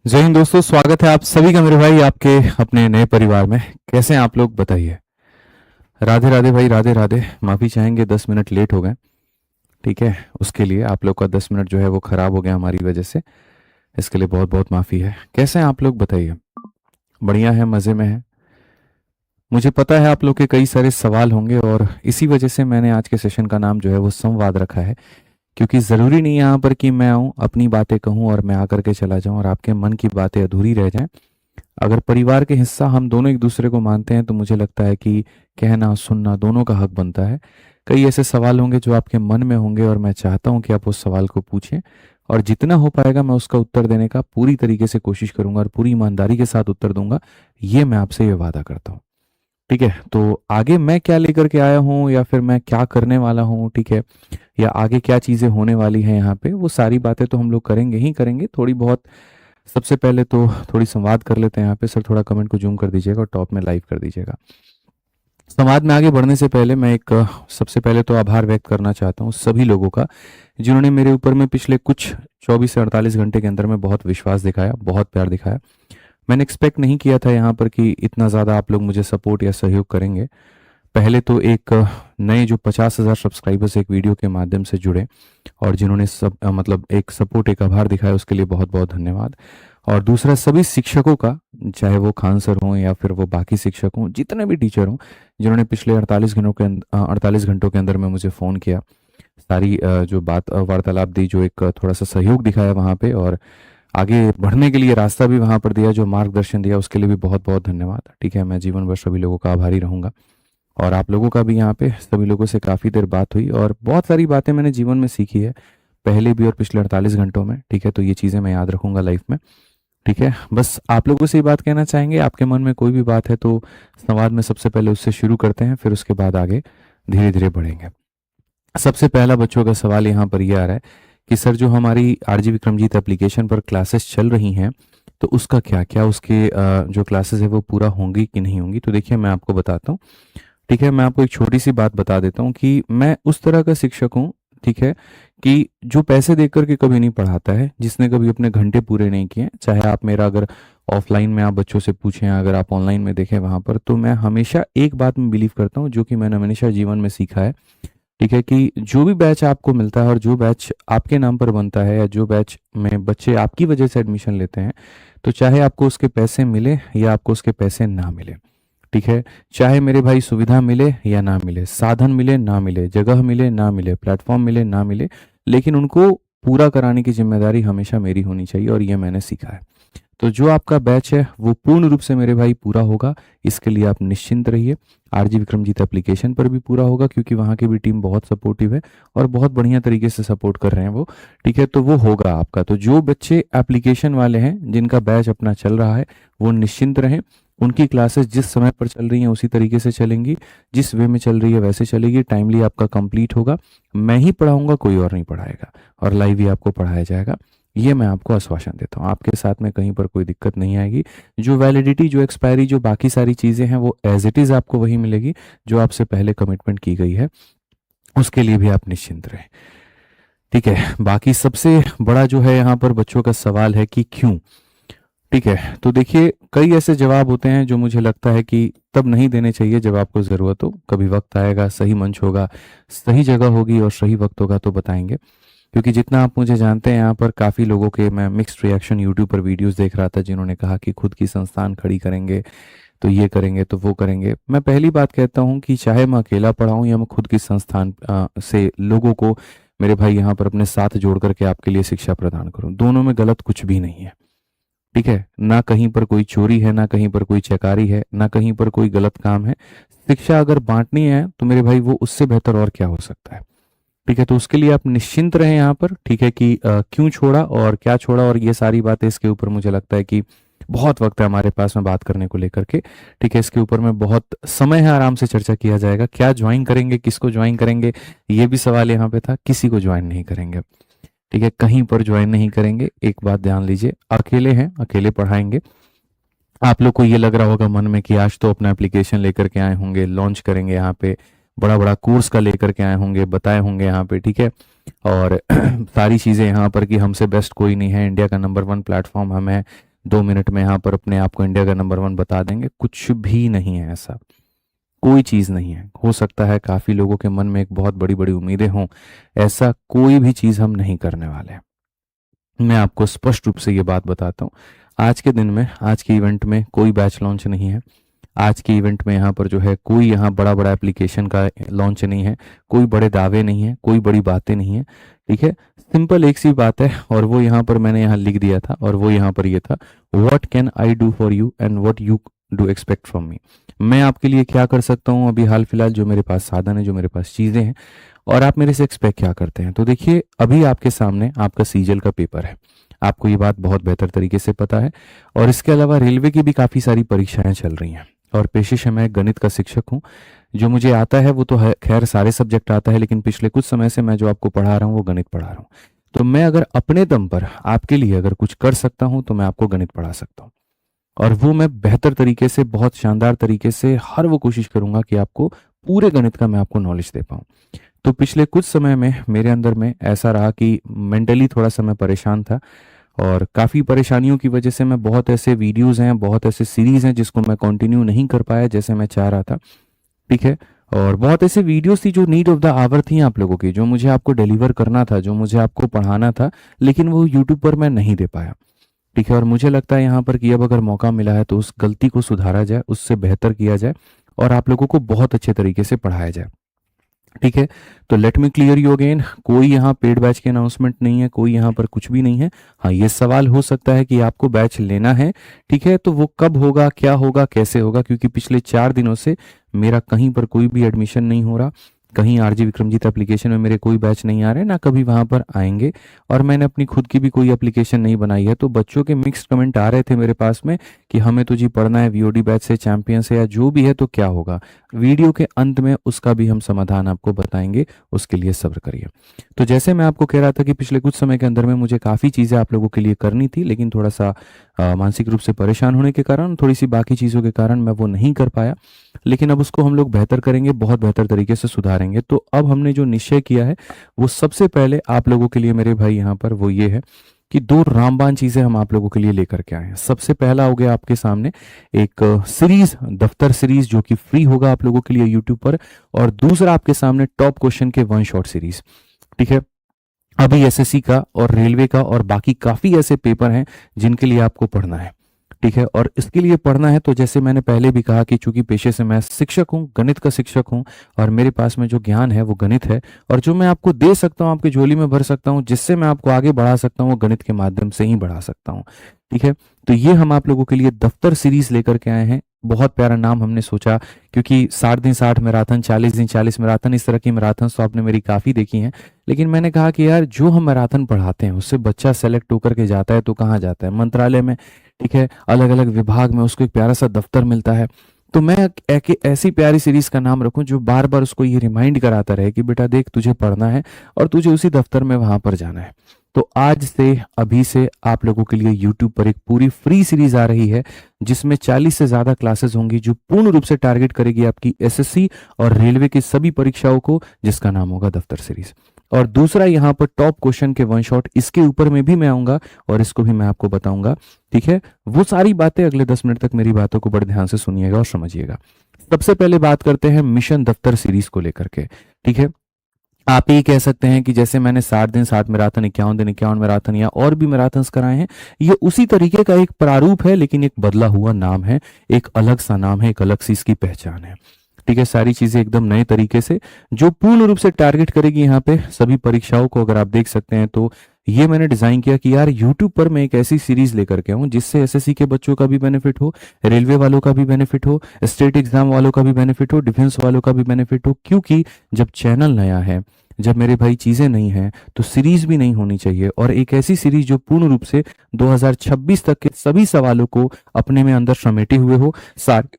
जय हिंद दोस्तों, स्वागत है आप सभी का मेरे भाई आपके अपने नए परिवार में। कैसे हैं आप लोग बताइए। राधे राधे भाई, राधे राधे। माफ़ी चाहेंगे 10 मिनट लेट हो गए। ठीक है, उसके लिए आप लोग का 10 मिनट जो है वो ख़राब हो गया हमारी वजह से। इसके लिए बहुत बहुत माफ़ी है। कैसे हैं आप लोग बताइए। बढ़िया है, मज़े में है। मुझे पता है आप लोग के कई सारे सवाल होंगे और इसी वजह से मैंने आज के सेशन का नाम जो है वो संवाद रखा है। क्योंकि ज़रूरी नहीं है यहाँ पर कि मैं आऊँ, अपनी बातें कहूँ और मैं आकर के चला जाऊँ और आपके मन की बातें अधूरी रह जाएं। अगर परिवार के हिस्सा हम दोनों एक दूसरे को मानते हैं तो मुझे लगता है कि कहना सुनना दोनों का हक बनता है। कई ऐसे सवाल होंगे जो आपके मन में होंगे और मैं चाहता हूं कि आप उस सवाल को पूछें और जितना हो पाएगा मैं उसका उत्तर देने का पूरी तरीके से कोशिश करूंगा और पूरी ईमानदारी के साथ उत्तर दूंगा। ये मैं आपसे ये वादा करता हूँ। ठीक है, तो आगे मैं क्या लेकर के आया हूँ या फिर मैं क्या करने वाला हूँ, ठीक है, या आगे क्या चीज़ें होने वाली हैं यहाँ पे, वो सारी बातें तो हम लोग करेंगे ही करेंगे थोड़ी बहुत। सबसे पहले तो थोड़ी संवाद कर लेते हैं यहाँ पे। सर थोड़ा कमेंट को जूम कर दीजिएगा और टॉप में लाइव कर दीजिएगा। संवाद में आगे बढ़ने से पहले मैं एक सबसे पहले तो आभार व्यक्त करना चाहता हूँ सभी लोगों का जिन्होंने मेरे ऊपर में पिछले कुछ 24 से 48 घंटे के अंदर में बहुत विश्वास दिखाया, बहुत प्यार दिखाया। मैंने एक्सपेक्ट नहीं किया था यहाँ पर कि इतना ज़्यादा आप लोग मुझे सपोर्ट या सहयोग करेंगे। पहले तो एक नए जो 50,000 सब्सक्राइबर्स एक वीडियो के माध्यम से जुड़े और जिन्होंने सब मतलब एक सपोर्ट, एक आभार दिखाया, उसके लिए बहुत बहुत धन्यवाद। और दूसरा सभी शिक्षकों का, चाहे वो खान सर हों या फिर वो बाकी शिक्षक हों, जितने भी टीचर हों, जिन्होंने पिछले 48 घंटों के अंदर में मुझे फ़ोन किया, सारी जो बात वार्तालाप दी, जो एक थोड़ा सा सहयोग दिखाया वहाँ पे और आगे बढ़ने के लिए रास्ता भी वहाँ पर दिया, जो मार्गदर्शन दिया, उसके लिए भी बहुत बहुत धन्यवाद। ठीक है, मैं जीवन भर सभी लोगों का आभारी रहूँगा। और आप लोगों का भी यहाँ पे सभी लोगों से काफ़ी देर बात हुई और बहुत सारी बातें मैंने जीवन में सीखी है, पहले भी और पिछले 48 घंटों में। ठीक है, तो ये चीज़ें मैं याद रखूंगा लाइफ में। ठीक है, बस आप लोगों से ये बात कहना चाहेंगे, आपके मन में कोई भी बात है तो संवाद में सबसे पहले उससे शुरू करते हैं, फिर उसके बाद आगे धीरे धीरे बढ़ेंगे। सबसे पहला बच्चों का सवाल यहाँ पर ये आ रहा है कि सर जो हमारी आरजी विक्रमजीत एप्लीकेशन पर क्लासेस चल रही हैं तो उसका क्या क्या उसके जो क्लासेस है वो पूरा होंगी कि नहीं होंगी। तो देखिए मैं आपको बताता हूँ। ठीक है, मैं आपको एक छोटी सी बात बता देता हूँ कि मैं उस तरह का शिक्षक हूँ, ठीक है, कि जो पैसे देकर के कभी नहीं पढ़ाता है, जिसने कभी अपने घंटे पूरे नहीं किए। चाहे आप मेरा अगर ऑफलाइन में आप बच्चों से पूछें, अगर आप ऑनलाइन में देखें वहाँ पर, तो मैं हमेशा एक बात में बिलीव करता हूँ जो कि मैंने हमेशा जीवन में सीखा है। ठीक है, कि जो भी बैच आपको मिलता है और जो बैच आपके नाम पर बनता है या जो बैच में बच्चे आपकी वजह से एडमिशन लेते हैं, तो चाहे आपको उसके पैसे मिले या आपको उसके पैसे ना मिले, ठीक है, चाहे मेरे भाई सुविधा मिले या ना मिले, साधन मिले ना मिले, जगह मिले ना मिले, प्लेटफॉर्म मिले ना मिले, लेकिन उनको पूरा कराने की जिम्मेदारी हमेशा मेरी होनी चाहिए और ये मैंने सीखा है। तो जो आपका बैच है वो पूर्ण रूप से मेरे भाई पूरा होगा, इसके लिए आप निश्चिंत रहिए। आरजी विक्रमजीत एप्लीकेशन पर भी पूरा होगा क्योंकि वहाँ की भी टीम बहुत सपोर्टिव है और बहुत बढ़िया तरीके से सपोर्ट कर रहे हैं वो। ठीक है, तो वो होगा आपका। तो जो बच्चे एप्लीकेशन वाले हैं जिनका बैच अपना चल रहा है वो निश्चिंत रहें। उनकी क्लासेस जिस समय पर चल रही हैं उसी तरीके से चलेंगी, जिस वे में चल रही है वैसे चलेगी, टाइमली आपका कंप्लीट होगा। मैं ही पढ़ाऊंगा, कोई और नहीं पढ़ाएगा, और लाइव ही आपको पढ़ाया जाएगा। ये मैं आपको आश्वासन देता हूँ, आपके साथ में कहीं पर कोई दिक्कत नहीं आएगी। जो वैलिडिटी, जो एक्सपायरी, जो बाकी सारी चीज़ें हैं वो एज इट इज़ आपको वही मिलेगी जो आपसे पहले कमिटमेंट की गई है, उसके लिए भी आप निश्चिंत रहें। ठीक है, बाकी सबसे बड़ा जो है यहाँ पर बच्चों का सवाल है कि क्यों। ठीक है, तो देखिए कई ऐसे जवाब होते हैं जो मुझे लगता है कि तब नहीं देने चाहिए जब आपको ज़रूरत हो। कभी वक्त आएगा, सही मंच होगा, सही जगह होगी और सही वक्त होगा तो बताएंगे। क्योंकि जितना आप मुझे जानते हैं, यहाँ पर काफ़ी लोगों के मैं मिक्स्ड रिएक्शन यूट्यूब पर वीडियोस देख रहा था जिन्होंने कहा कि खुद की संस्थान खड़ी करेंगे, तो ये करेंगे तो वो करेंगे। मैं पहली बात कहता हूँ कि चाहे मैं अकेला पढ़ाऊँ या मैं खुद की संस्थान से लोगों को मेरे भाई यहाँ पर अपने साथ जोड़ करके आपके लिए शिक्षा प्रदान करूँ, दोनों में गलत कुछ भी नहीं है। ठीक है, ना कहीं पर कोई चोरी है, ना कहीं पर कोई चकारी है, ना कहीं पर कोई गलत काम है। शिक्षा अगर बांटनी है तो मेरे भाई वो उससे बेहतर और क्या हो सकता है। ठीक है, तो उसके लिए आप निश्चिंत रहें यहाँ पर। ठीक है, कि क्यों छोड़ा और क्या छोड़ा और ये सारी बातें, इसके ऊपर मुझे लगता है कि बहुत वक्त है हमारे पास में बात करने को लेकर के। ठीक है, इसके ऊपर में बहुत समय है, आराम से चर्चा किया जाएगा। क्या ज्वाइन करेंगे, किसको ज्वाइन करेंगे, ये भी सवाल यहाँ पे था। किसी को ज्वाइन नहीं करेंगे। ठीक है, कहीं पर ज्वाइन नहीं करेंगे। एक बात ध्यान लीजिए, अकेले हैं, अकेले पढ़ाएंगे। आप लोग को ये लग रहा होगा मन में कि आज तो अपना एप्लीकेशन लेकर के आए होंगे, लॉन्च करेंगे यहाँ पे, बड़ा बड़ा कोर्स का लेकर के आए होंगे, बताए होंगे यहाँ पे। ठीक है, और सारी चीज़ें यहाँ पर कि हमसे बेस्ट कोई नहीं है, इंडिया का नंबर 1 प्लेटफॉर्म हम है, 2 मिनट में यहाँ पर अपने आप को इंडिया का नंबर 1 बता देंगे, कुछ भी नहीं है ऐसा, कोई चीज़ नहीं है। हो सकता है काफ़ी लोगों के मन में एक बहुत बड़ी बड़ी उम्मीदें हों, ऐसा कोई भी चीज़ हम नहीं करने वाले हैं। मैं आपको स्पष्ट रूप से ये बात बताता हूँ, आज के दिन में, आज के इवेंट में कोई बैच लॉन्च नहीं है। आज के इवेंट में यहाँ पर जो है कोई यहाँ बड़ा बड़ा एप्लीकेशन का लॉन्च नहीं है, कोई बड़े दावे नहीं है, कोई बड़ी बातें नहीं है। ठीक है, सिंपल एक सी बात है, और वो यहाँ पर मैंने यहाँ लिख दिया था, और वो यहाँ पर ये था, what can I do for you and what you do expect from me. मैं आपके लिए क्या कर सकता हूँ अभी हाल फिलहाल, जो मेरे पास साधन है, जो मेरे पास चीज़ें हैं, और आप मेरे से एक्सपेक्ट क्या करते हैं। तो देखिए, अभी आपके सामने आपका सीजीएल का पेपर है, आपको ये बात बहुत बेहतर तरीके से पता है, और इसके अलावा रेलवे की भी काफ़ी सारी परीक्षाएं चल रही हैं, और पेशे से मैं गणित का शिक्षक हूँ। जो मुझे आता है वो तो है, खैर सारे सब्जेक्ट आता है, लेकिन पिछले कुछ समय से मैं जो आपको पढ़ा रहा हूँ वो गणित पढ़ा रहा हूँ। तो मैं अगर अपने दम पर आपके लिए अगर कुछ कर सकता हूँ तो मैं आपको गणित पढ़ा सकता हूँ, और वो मैं बेहतर तरीके से, बहुत शानदार तरीके से हर वो कोशिश करूंगा कि आपको पूरे गणित का मैं आपको नॉलेज दे पाऊँ। तो पिछले कुछ समय में मेरे अंदर में ऐसा रहा कि मेंटली थोड़ा सा मैं परेशान था, और काफ़ी परेशानियों की वजह से मैं, बहुत ऐसे वीडियोस हैं, बहुत ऐसे सीरीज़ हैं जिसको मैं कंटिन्यू नहीं कर पाया जैसे मैं चाह रहा था। ठीक है, और बहुत ऐसे वीडियोस थी जो नीड ऑफ द आवर थी आप लोगों की, जो मुझे आपको डिलीवर करना था, जो मुझे आपको पढ़ाना था, लेकिन वो यूट्यूब पर मैं नहीं दे पाया। ठीक है, और मुझे लगता है यहाँ पर कि अब अगर मौका मिला है तो उस गलती को सुधारा जाए, उससे बेहतर किया जाए, और आप लोगों को बहुत अच्छे तरीके से पढ़ाया जाए। ठीक है, तो let me clear you again, कोई यहाँ पेड बैच की अनाउंसमेंट नहीं है, कोई यहाँ पर कुछ भी नहीं है। हाँ, ये सवाल हो सकता है कि आपको बैच लेना है, ठीक है, तो वो कब होगा, क्या होगा, कैसे होगा, क्योंकि पिछले 4 दिनों से मेरा कहीं पर कोई भी एडमिशन नहीं हो रहा, कहीं आरजी विक्रमजीत एप्लीकेशन में मेरे कोई बैच नहीं आ रहे, ना कभी वहां पर आएंगे, और मैंने अपनी खुद की भी कोई एप्लीकेशन नहीं बनाई है। तो बच्चों के मिक्स्ड कमेंट आ रहे थे मेरे पास में कि हमें तो जी पढ़ना है वीओडी बैच से, चैंपियन से, या जो भी है, तो क्या होगा। वीडियो के अंत में उसका भी हम समाधान आपको बताएंगे, उसके लिए सब्र करिए। तो जैसे मैं आपको कह रहा था कि पिछले कुछ समय के अंदर में मुझे काफ़ी चीज़ें आप लोगों के लिए करनी थी, लेकिन थोड़ा सा मानसिक रूप से परेशान होने के कारण, थोड़ी सी बाकी चीज़ों के कारण मैं वो नहीं कर पाया, लेकिन अब उसको हम लोग बेहतर करेंगे, बहुत बेहतर तरीके से सुधारेंगे। तो अब हमने जो निश्चय किया है वो सबसे पहले आप लोगों के लिए मेरे भाई यहाँ पर वो ये है कि 2 रामबाण चीजें हम आप लोगों के लिए लेकर के आए हैं। सबसे पहला हो गया आपके सामने एक सीरीज, दफ्तर सीरीज, जो कि फ्री होगा आप लोगों के लिए यूट्यूब पर, और दूसरा आपके सामने टॉप क्वेश्चन के 1 शॉट सीरीज। ठीक है, अभी एसएससी का और रेलवे का और बाकी काफी ऐसे पेपर हैं जिनके लिए आपको पढ़ना है। ठीक है, और इसके लिए पढ़ना है तो जैसे मैंने पहले भी कहा कि चूंकि पेशे से मैं शिक्षक हूँ, गणित का शिक्षक हूँ, और मेरे पास में जो ज्ञान है वो गणित है, और जो मैं आपको दे सकता हूँ, आपकी झोली में भर सकता हूँ, जिससे मैं आपको आगे बढ़ा सकता हूँ, वो गणित के माध्यम से ही बढ़ा सकता हूँ। ठीक है, तो ये हम आप लोगों के लिए दफ्तर सीरीज लेकर के आए हैं। बहुत प्यारा नाम हमने सोचा, क्योंकि 60 दिन 60 मैराथन, 40 दिन 40 मैराथन, इस तरह की मैराथन तो आपने मेरी काफ़ी देखी हैं, लेकिन मैंने कहा कि यार जो हम मैराथन पढ़ाते हैं उससे बच्चा सेलेक्ट होकर के जाता है तो कहाँ जाता है, मंत्रालय में। ठीक है, अलग अलग विभाग में उसको एक प्यारा सा दफ्तर मिलता है। तो मैं ऐसी प्यारी सीरीज का नाम रखूं जो बार बार उसको ये रिमाइंड कराता रहे कि बेटा देख, तुझे पढ़ना है और तुझे उसी दफ्तर में वहां पर जाना है। तो आज से, अभी से आप लोगों के लिए यूट्यूब पर एक पूरी फ्री सीरीज आ रही है, जिसमें 40 से ज्यादा क्लासेस होंगी, जो पूर्ण रूप से टारगेट करेगी आपकी एसएससी और रेलवे की सभी परीक्षाओं को, जिसका नाम होगा दफ्तर सीरीज। और दूसरा यहाँ पर टॉप क्वेश्चन के 1 शॉट, इसके ऊपर में भी मैं आऊंगा और इसको भी मैं आपको बताऊंगा। ठीक है, वो सारी बातें अगले 10 मिनट तक मेरी बातों को बड़े ध्यान से सुनिएगा और समझिएगा। सबसे पहले बात करते हैं मिशन दफ्तर सीरीज को लेकर के। ठीक है, आप ये कह सकते हैं कि जैसे मैंने 60 दिन 60 मैराथन, 51 दिन 51 मैराथन, या और भी मैराथन्स कराए हैं, ये उसी तरीके का एक प्रारूप है, लेकिन एक बदला हुआ नाम है, एक अलग सा नाम है, एक अलग सी इसकी पहचान है। ठीक है, सारी चीजें एकदम नए तरीके से, जो पूर्ण रूप से टारगेट करेगी यहाँ पे सभी परीक्षाओं को। अगर आप देख सकते हैं तो ये मैंने डिजाइन किया कि यार यूट्यूब पर मैं एक ऐसी सीरीज लेकर के आऊं जिससे एसएससी के बच्चों का भी बेनिफिट हो, रेलवे वालों का भी बेनिफिट हो, स्टेट एग्जाम वालों का भी बेनिफिट हो, डिफेंस वालों का भी बेनिफिट हो। क्योंकि जब चैनल नया है, जब मेरे भाई चीजें नहीं हैं, तो सीरीज भी नहीं होनी चाहिए, और एक ऐसी सीरीज जो पूर्ण रूप से 2026 तक के सभी सवालों को अपने में अंदर समेटे हुए हो, सारे